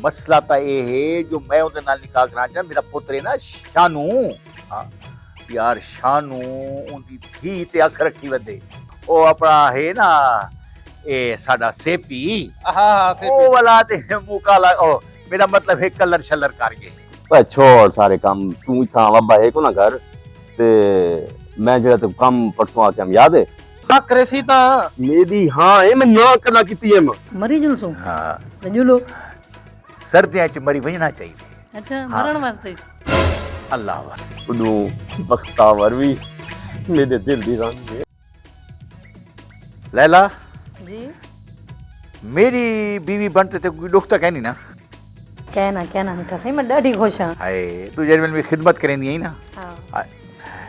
मसला तो ये है जो मैं उहदे नाल निकाह करा चाह मेरा पुत्र है ना शानू। हाँ यार शानू उनकी धी ते अख रखी वदे ओ अपना है ना ए साडा सेपी हाँ ओ वाला ते मुकाला ओ मेरा मतलब है कलर शलर कर गए। पर छोड़ सारे काम तू इतना वब्बा है को ना कर ते मैं जेड़ा ते काम परसों आके हम याद है करे सी ता मेरी हाँ है मैं ना करना कीती है मैं मरी जुलसो हाँ जुलो सर्दियां च मरी वजना चाहिए। अच्छा हाँ। मरण वास्ते अल्लाह वाह उदू बख्तावर भी मेरे दिल दी रानी है। लैला जी मेरी बीवी बनते ते कोई दुख तो कहनी ना। कहना मिठा सही मैं ॾाढी खुश हां। हाय तू जेल में खिदमत करेंदी है ना। हां हाँ।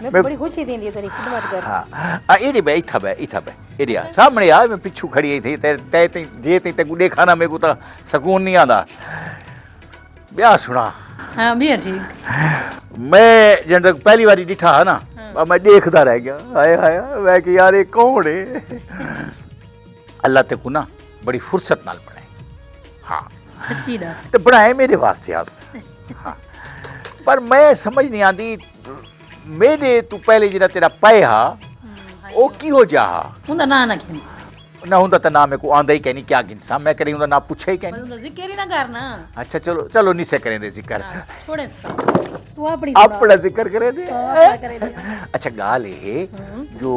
मैं बड़ी खुशी थी तेरी खिदमत कर। हाँ एडी बे इथा बे एडी आ सामने आ मैं पिछू खड़ी थी ते ते जे ते गुडे खाना में को तो सुकून नहीं आंदा। ब्याह सुना हां भी ठीक मैं जब तक पहली बारी डिठा है ना मैं देखता रह गया। हाय हाय मैं कि यार ये कौन है। अल्लाह ते को ना बड़ी फुर्सत नाल बनाए। हाँ सच्ची दस ते बनाए मेरे वास्ते आस। हाँ पर मैं समझ नहीं आती मेरे तू पहले जिहड़ा तेरा पै हा ओ की हो जा उंदा ना ना कि ना हुंदा तो ना मेरे को आंदा ही कहनी क्या गिनसा मैं करी हुंदा ना पूछे ही कहनी। उंदा जिक्र ही ना करना। अच्छा चलो चलो नहीं से करें दे जिक्र। छोड़े तू अपनी अपना जिक्र करे दे। करे दे। अच्छा गाल है जो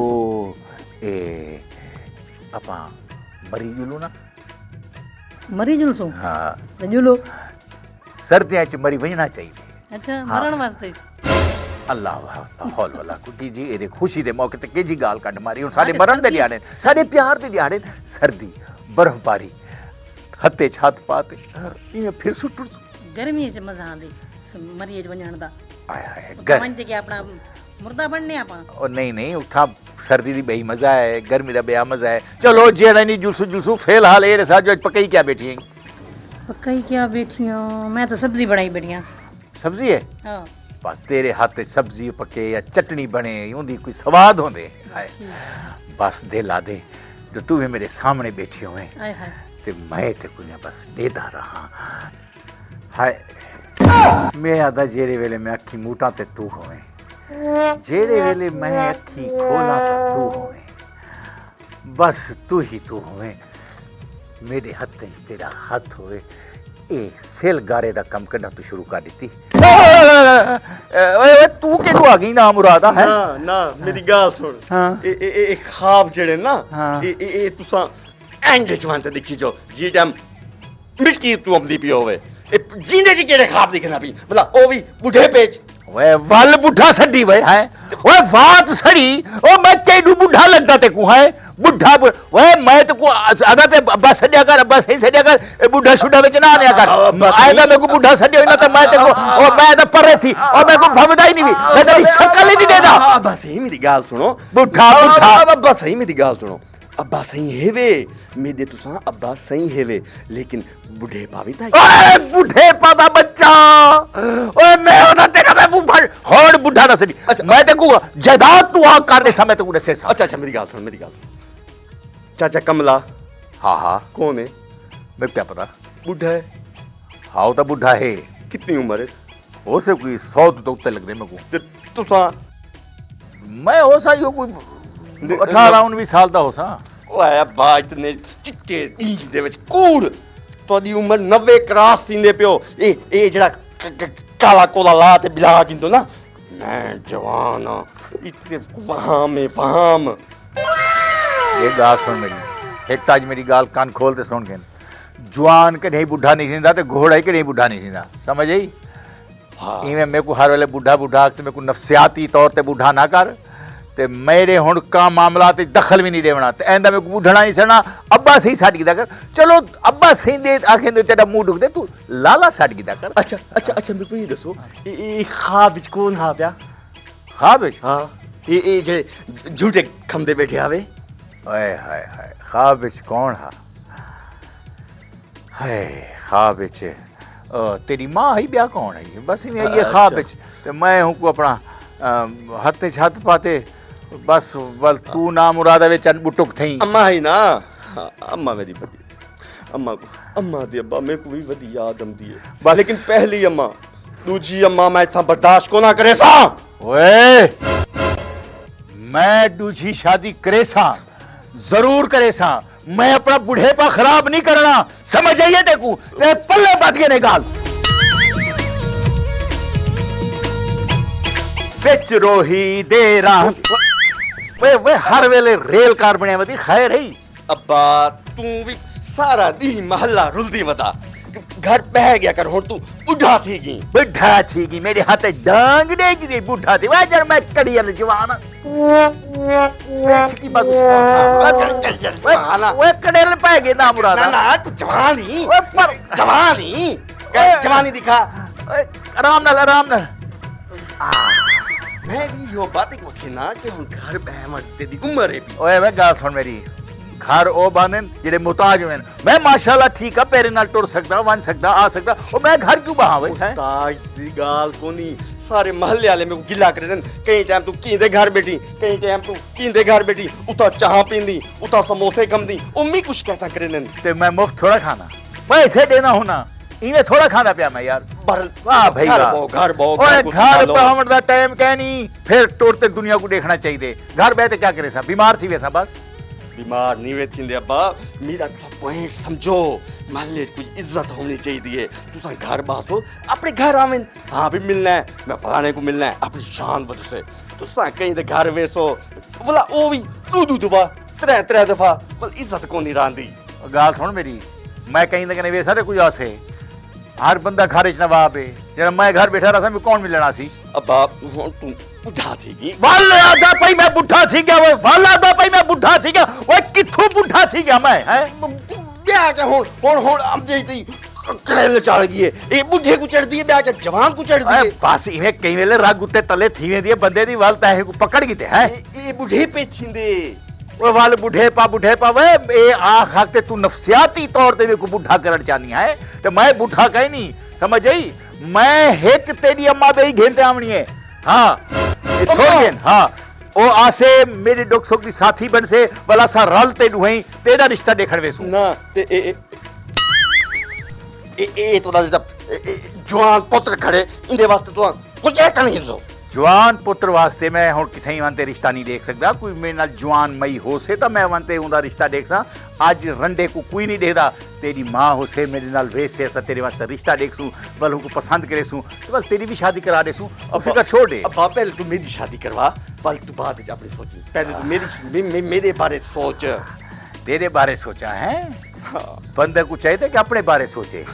ए अपा मरी जुलू ना। मरी जुलसो हाँ जुलो सर्दियां च मरी वजना चाहिए। अच्छा हाँ। मरण वास्ते अल्लाह हौल वाला कुटी जी एरे खुशी दे मौके ते केजी गाल कड मारी हुन साडे मरण दे दिहाड़े साडे प्यार दे दिहाड़े सर्दी बर्फबारी हत्ते छत पाते इने फिर सुट गर्मी से मजा आंदी मरिए च वणन दा। आय हाय घर मनते के अपना मुर्दा बनने आपा ओ नहीं उठा सर्दी दी बेही मजा है गर्मी दा बेया मजा है। चलो जेड़ा नहीं जुलसू फिलहाल ए साज पकई क्या बैठी है। पकई क्या बैठियां मैं तो सब्जी बनाई बैठियां। सब्जी है हां बस तेरे हाथ सब्जी पके या चटनी बने उनकी कोई स्वाद होंदे। हाय बस दिल आ दे जो तू भी मेरे सामने बैठी हुए हाय हाय ते मैं ते कुछ बस देदा रहा। हाय मैं आदा जेड़े वेले मैं अखी मूटा ते तू होवे जेड़े वेले मैं अखी खोला तो तू होवे बस तू ही तू होवे मेरे हाथ तेरा हाथ होवे ए सेल गारे दा कम करना तू शुरू कर दी। ओए तू केडू आ गई ना मुरादा है ना मेरी गाल सुन। हाँ। ए ख्वाब जेड़े ना हाँ। ए तुसा एंड जवान ते देखी जो जी टाइम मिट्टी तू अपनी पी होवे ए जींदे जी केड़े ख्वाब दिखना पी भला ओ भी बुढ़े पेच ओए वल बुढ़ा सड़ी वे है ओए बात सड़ी ओ मैं केडू बुढ़ा लगदा ते को है बुढ़ा ओए मैं तो को आधा पे बस सड़िया कर बस ही सड़िया कर बुढ़ा शुढ़ा विच ना आने कर आएगा मेरे को बुढ़ा सड़िया ना तो मैं ते को ओ मैं तो परे थी और मेरे को भवदा ही नहीं मैं तेरी शक्ल ही नहीं देदा। अब्बा सही मेरी गाल सुनो बुढ़ा अब्बा सही मेरी गाल सुनो अब्बा सही हेवे मेरे तुसा अब्बा सही हेवे लेकिन बुढ़े पावी ता ओए बुढ़े पादा बच्चा ओए मैं होना तेरा मैं बुढ़ा होड़ बुढ़ा ना सड़ी मैं ते को जायदाद तू आ करने समय तो दसे सा। अच्छा मेरी गाल सुन चाचा कमला हाँ कौन है मैं क्या पता बुढ़ा है हाँ तो बुढ़ा है कितनी उम्र है हो से कोई 100 तो उत्ते लग दे मेरे को तुसा मैं हो सा यो कोई 18-19 साल दा हो सा ओए अब्बा इतने चिट्टे इंच दे विच कूड़ तोदी उम्र 90 क्रॉस थींदे पियो ए जेड़ा काला कोला ला ते बिला किंदो ना मैं जवान इतने फाम ये गाल सुन मेरी एक ताज मेरी गाल कान खोल ते सुन के जवान के नहीं बुढ़ा नहीं सींदा ते घोड़ा के नहीं बुढ़ा नहीं सींदा समझ आई। हाँ इवें मेरे को हर वेले बुढ़ा ते मेरे को नफसियाती तौर ते बुढ़ा ना कर ते मेरे हुण का मामला ते दखल भी नहीं देवना ते एंदा मेरे को बुढ़ना नहीं सना अब्बा सही साड कीदा कर। चलो अब्बा सही दे आखे दे तेरा मुंह ढुक दे तू लाला साड कीदा कर। अच्छा मेरे को ये दसो ए ख्वाब विच कौन हा प्या ख्वाब विच हाँ ए जे झूठे खमदे बैठे आवे ओए हाय हाय ख्वाब विच कौन हा हाय ख्वाब विच तेरी माँ ही ब्याह कौन है बस ये ख्वाब विच ते मैं हूँ को अपना हत्ते छत पाते बस बल तू ना मुरादा वे चन बुटुक थई अम्मा है ना अम्मा मेरी बड़ी अम्मा दी अब्बा मेरे को भी वधी याद आंदी है बस। लेकिन पहली अम्मा दूजी अम्मा मैं इतना बर्दाश्त को ना करे सा ओए मैं दूजी शादी करे सा जरूर करे सा मैं अपना बुढ़ेपा खराब नहीं करना समझ आइए देखू ते पल्ले बात के निकाल विच रोही दे रहा वे हर वेले रेल कार बने वदी खैर है अब्बा तू भी सारा दी महल्ला रुलदी वदा घर बह गया कर हुन तू बुढ़ा थी गई बुढ़ा थी की मेरे हाथ डांग देगी दी बुढ़ा थी वाजर मैं कड़ियल जवान की बात वो कड़ेल पे गए ना मुराद ना ना तू जवानी ओए पर जवानी जवानी दिखा आराम नाल मैं भी यो बात एक वखी ना कि हुन घर बह मरते दी उम्र है भी ओए वे गाल सुन मेरी घर ओ बानन जेडे मुताज होन मैं माशाल्लाह ठीक है पेरे नाल टुर सकदा वन सकदा आ सकदा और मैं घर क्यों बहावे है ताज दी गाल कोनी सारे महल्ले वाले मेरे को गिला करे न कई टाइम तू कींदे घर बैठी कई टाइम तू कींदे घर बैठी उता चाह पींदी उता समोसे कमदी उम्मी कुछ कहता करे न ते मैं मुफ्त थोड़ा खाना पैसे देना होना इने थोड़ा खाना पिया मैं यार वाह भाई घर बो ओए घर पे हमर दा टाइम कहनी फिर टुरते दुनिया को देखना चाहिए घर बैठे क्या करे सा बीमार थी वैसा बस बीमार नहीं वे थिंदे अब्बा मेरा पॉइंट समझो महल्ले कोई इज्जत होनी चाहिए तुसा घर बासो अपने घर आवें हाँ भी मिलना है मैं फलाने को मिलना है अपनी शान वजह से तुसा कहीं दे घर वेसो बोला ओ भी दू दफा त्रै दफा बोल इज्जत को नहीं रांदी गाल सुन मेरी मैं कहीं ना कहीं वैसा ते कुछ आसे हर बंदा घर च नवाब है जब मैं घर बैठा रहा था मैं कौन मिलना सी अब्बा हुन तू बुढ़ा थी की वाले आदा पई मैं बुढ़ा थी गया वो वाला आदा पई मैं बुढ़ा थी गया वो किथों बुढ़ा थी गया मैं हैं ब्याह के हुन अब देती करेले चढ़ गई है ए बुढ़े को चढ़ दी है ब्याह के जवान को चढ़ दी है बस इवे कई वेले रग उत्ते तले थी वेंदी है बंदे दी वाल तहे को पकड़ गई है ए बुढ़े पे थिंदे वो वाल बुढ़े पा वे ए आख आख ते तू नफसियाती तौर ते मेरे को बुढ़ा करन चाहनी है ते मैं बुढ़ा कहीं नहीं समझ आई मैं एक तेरी अम्मा बे ही घेंटे आवनी है हां सोगेन हां ओ आसे मेरे दुख सुख दी साथी बन से वाला सा रलते दुहई तेरा रिश्ता देखण वेसू ना ते ए तो जब जवान पुत्र खड़े इंदे वास्ते तो कुछ है नहीं जो जवान पुत्र वास्ते मैं हुण किथे वनते रिश्ता नहीं देख सकदा कोई मेरे नाल जवान मई हो से तो मैं वनते उनका रिश्ता देख सा आज रंडे को कोई नहीं देखदा तेरी माँ हो से मेरे नाल वैसे ऐसा तेरे वास्ते रिश्ता देख सूं बल उनको पसंद करे सूं तो बस तेरी भी शादी करा दे सूं और फिर छोड़ दे अब पहले तू मेरी शादी करवा बल तू बाद में अपनी सोची पहले तू मेरे बारे सोच तेरे बारे सोचा है बंदे को चाहिए कि अपने बारे सोचे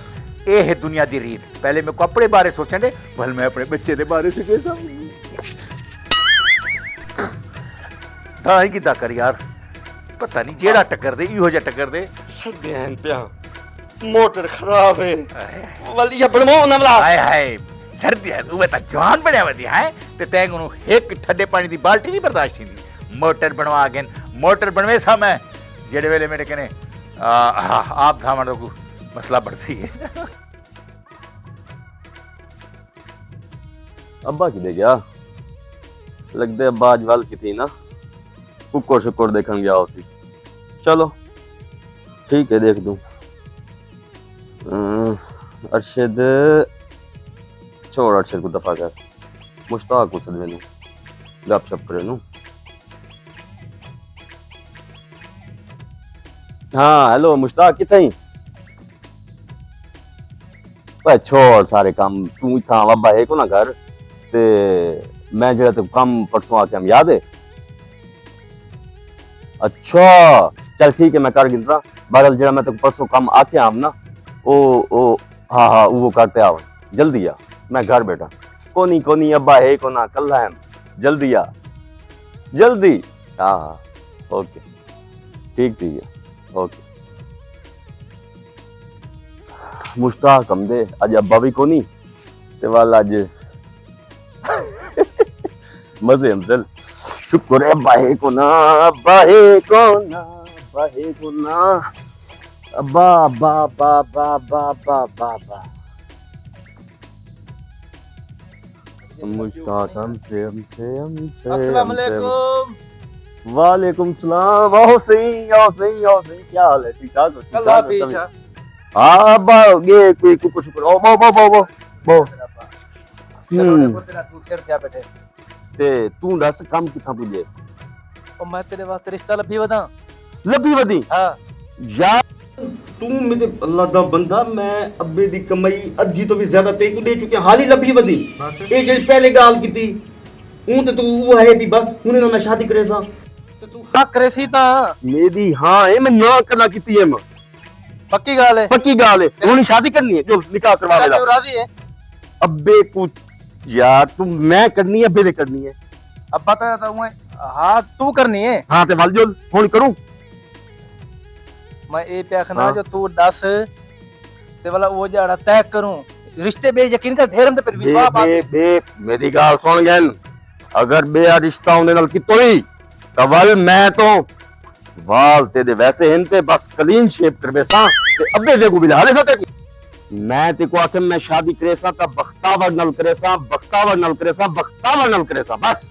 ये है दुनिया दी रीत पहले मैं को अपने बारे सोचने दे भल मैं अपने बच्चे दे बारे से कैसा दाई की दा कर यार पता नहीं जेड़ा टक्कर दे इहो जा टक्कर दे सदेन पिया मोटर खराब है वलिया बनवाओ ना वाला हाय हाय सर्दी है तू बता जवान बनया वदी है ते तैंग नु एक ठंडे पानी दी बाल्टी नहीं बर्दाश्त थी मोटर बनवा अगेन मोटर बनवे सा मैं जेड़े वेले मेरे कने आप धामण को मसला बढ़ सही है अब्बा की दे गया लगदे अब्बा आज वाल की थी ना कुकुर शुकुर देखन गया होती चलो ठीक है देख दूं अरशद छोड़ अरशद को दफा कर मुश्ताक को सद में गप शप करे नू हाँ हेलो मुश्ताक किथे भाई छोड़ सारे काम तू था अब्बा है को ना घर ते मैं जेड़ा ते काम परसों आके हम याद है अच्छा चल ठीक है मैं कर गिनता बहरहाल जेड़ा मैं तो परसों काम आके आम ना ओ हाँ वो करते आओ जल्दी आ मैं घर बैठा कोनी अब्बा है को ना कल है जल्दी आ जल्दी हाँ ओके ठीक है ओके मुश्ताक हम दे आज अब्बा भी कोनी ते वाल आज मजे हम चल शुक्र है अब्बा है को ना अब्बा है को ना अब्बा है को ना अब्बा अब्बा अब्बा अब्बा अब्बा अब्बा अब्बा अब्बा मुश्ताक हमसे अस्सलाम वालेकुम वालेकुम सलाम आओ सही क्या हाल है ठीक ठाक अल्लाह हाफिज़ हाँ अब्बा ये कोई कुछ शुक्र ओ बो बो बो बो बो तेरा तू फिर क्या बैठे ते तू दस काम किथा पुजे और मैं तेरे वास्ते रिश्ता लभी वदा लभी वदी हां यार तू मेरे अल्लाह दा बंदा मैं अब्बे दी कमाई अद्धी तो भी ज्यादा ते को दे चुके हाल ही लभी वदी ए जे पहले गाल कीती हूं ते तू वो है भी बस हुने ना मैं शादी करे सा ते तू हाँ करे सी ता मेरी हाँ है मैं ना करना कीती है मैं पक्की गाल है पक्की गाल है हुनी शादी करनी है जो निकाह करवा तू मेरा राजी है अब्बे कुछ यार तू मैं करनी है अब्बे ने करनी है अब बता था मैं हाँ तू करनी है हाँ ते वाल जो हुन करूं मैं ए पे आखना हाँ। जो तू दस ते वाला वो जाड़ा तय करूं रिश्ते बे यकीन कर ढेरन ते फिर बे विवाह बात बे बे मेरी गाल सुन गन अगर बे आ रिश्ता होने नाल कितो ही कवल मैं तो वाल तेरे वैसे हिन ते बस क्लीन शेप करबे सा ते अब्बे दे को बिला ले सके मैं ते को आखे मैं शादी करे सा ता बख्तावर नल करे सा बख्तावर नल करे सा बख्तावर नल करे सा बस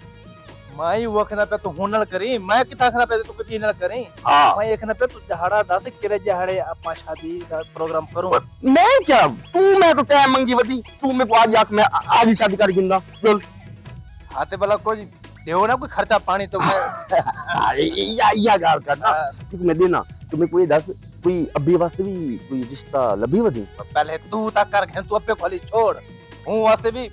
मैं ही वो आखना पे तू हुनल करी मैं किता आखना पे तू कुछ नल करी हाँ मैं आखना पे तू जहाड़ा दस किरे जहाड़े अपना शादी का प्रोग्राम करूं मैं क्या तू मैं तो टाइम मंगी वती तू मेरे को आज आख मैं आज ही शादी कर गिंदा बोल हाथे वाला कोई देवो ना कोई खर्चा पानी तो मैं अरे या गाल करना ठीक मैं देना तुम्हें कोई दस कोई अभी वास्ते भी कोई रिश्ता लभी वदी पहले तू तक कर गया तू अपने खाली छोड़ हूं वास्ते भी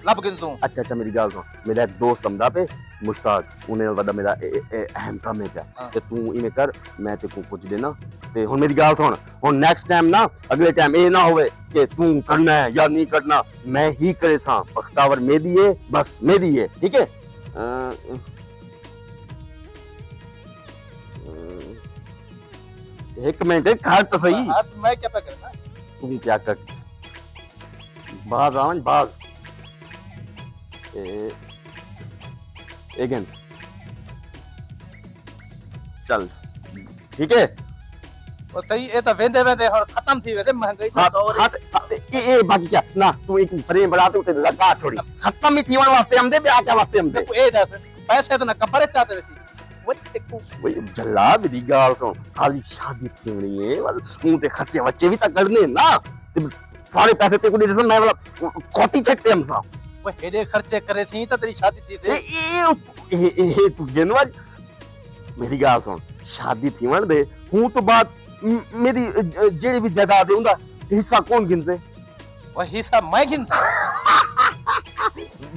लब गिनसू अच्छा मेरी गाल सुन मेरा एक दोस्त हमदा पे मुश्ताक उन्हें वदा मेरा अहम काम है क्या हाँ। ते तू इमे कर मैं ते को कुछ देना ते हुन मेरी गाल सुन हुन नेक्स्ट टाइम ना अगले टाइम ए ना होवे कि तू करना है या नहीं करना मैं ही करे सा बख्तावर मेरी है बस मेरी है ठीक है एक मिनट खा तो सही हाँ तो मैं क्या पे करना तू क्या कर बाज आवन बाज अगेन चल ठीक है वो सही ए तो वेंदे वेंदे और खत्म थी वेंदे महंगाई हाँ तो और ए बाकी क्या ना तू एक फ्रेम बना तो लगा छोड़ी खत्म ही थीवन वास्ते हम दे ब्याह के वास्ते हम दे ए दस पैसे तो ना कपड़े चाहते वैसी वो देखो वही जल्ला मेरी गाल तो खाली शादी थीवनी है बस तू ते खर्चे बच्चे भी तक करने ना ते सारे पैसे ते को दे जैसे मैं वाला कोटी छकते हम सा वो हेडे खर्चे करे थी तो तेरी शादी थी ए तू गिनवाज मेरी गाल सुन शादी थीवन दे हूं तो बात मेरी जेड़ी भी जायदाद है उनका हिस्सा कौन गिनसे वो हिस्सा मैं गिनता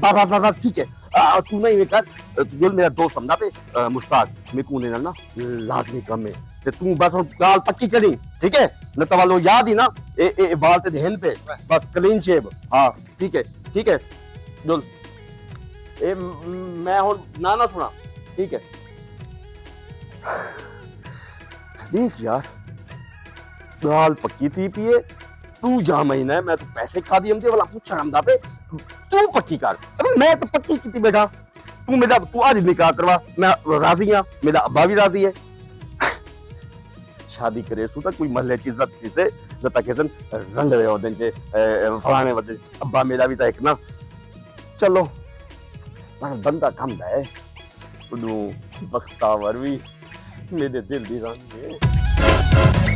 बाबा ठीक है तू नहीं ये कर तू जो मेरा दोस्त समझा पे मुश्ताक मेरे को ना लाजमी कम है ते तू बस गाल पक्की करी ठीक है न तो वालो याद ही ना ए बाल ते ध्यान पे बस क्लीन शेव हां ठीक है जुल ए मैं हुन ना सुना ठीक है देख यार गाल पक्की थी पिए तू जा महीना है मैं तो पैसे खा दिए हमसे वाला पूछा हमदा पे तू पक्की कर अब मैं तो पक्की की बेटा तू मेरा तू आज निकाह करवा मैं राजी हां मेरा अब्बा भी राजी है शादी करे सु तक कोई महल्ले की इज्जत थी से जता केसन रंग रहे हो दिन के फलाने वजह अब्बा मेरा भी था एक ना चलो पर बंदा कम है उनु बख्तावर भी मेरे दिल दी रानी है